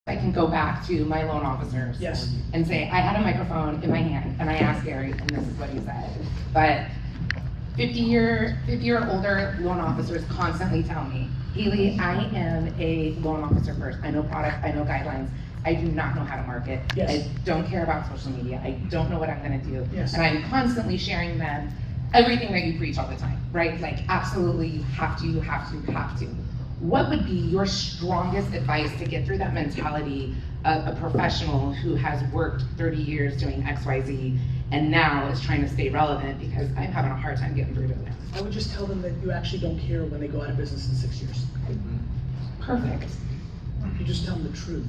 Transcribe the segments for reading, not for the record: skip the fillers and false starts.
I can go back to my loan officers and say, I had a microphone in my hand and I asked Gary and this is what he said. But 50-year older loan officers constantly tell me, Haley, I am a loan officer first. I know product, I know guidelines. I do not know how to market. I don't care about social media. I don't know what I'm gonna do. And I'm constantly sharing them everything that you preach all the time, right? Like, absolutely, you have to, you have to, you have to. What would be your strongest advice to get through that mentality of a professional who has worked 30 years doing XYZ and now is trying to stay relevant? Because I'm having a hard time getting through to them. I would just tell them that you actually don't care when they go out of business in 6 years. Perfect. You just tell them the truth.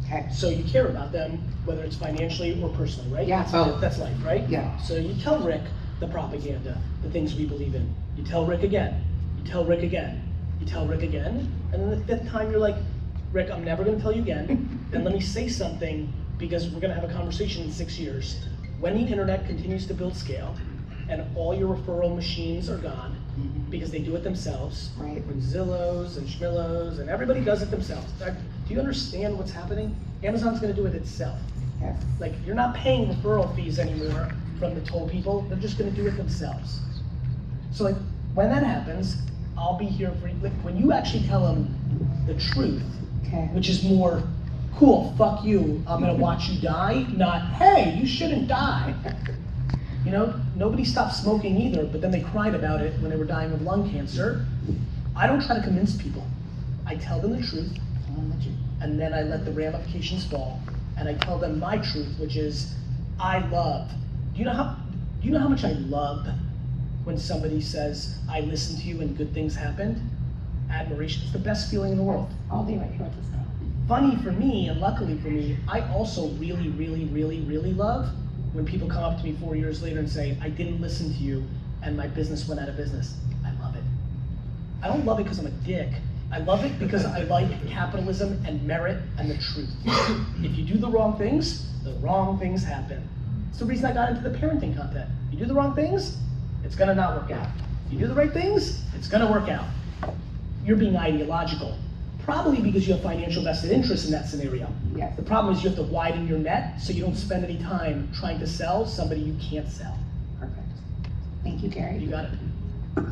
Okay. So you care about them, whether it's financially or personally, right? Yeah, both. That's life, right? Yeah. So you tell Rick the propaganda, the things we believe in. You tell Rick again. You tell Rick again. You tell Rick again. And then the fifth time you're like, Rick, I'm never gonna tell you again. And let me say something because we're gonna have a conversation in 6 years. When the internet continues to build scale and all your referral machines are gone because they do it themselves, right? When Zillows and Schmillows and everybody does it themselves. Do you understand what's happening? Amazon's gonna do it itself. Yes. Like, you're not paying referral fees anymore from the toll people, they're just gonna do it themselves. So like, when that happens, I'll be here for you. Like, when you actually tell them the truth, which is more, cool, fuck you, I'm gonna watch you die, not, hey, you shouldn't die. You know, nobody stopped smoking either, but then they cried about it when they were dying of lung cancer. I don't try to convince people. I tell them the truth, and then I let the ramifications fall, and I tell them my truth, which is, I love. Do you know how much I love when somebody says, I listened to you and good things happened? Admiration, it's the best feeling in the world. I'll do it. Funny for me, and luckily for me, I also really, really, really, really love when people come up to me 4 years later and say, I didn't listen to you and my business went out of business. I love it. I don't love it because I'm a dick. I love it because I like capitalism and merit and the truth. If you do the wrong things happen. It's the reason I got into the parenting content. You do the wrong things, it's gonna not work out. You do the right things, it's gonna work out. You're being ideological. Probably because you have financial vested interest in that scenario. Yes. The problem is you have to widen your net so you don't spend any time trying to sell somebody you can't sell. Perfect. Thank you, Gary. You got it.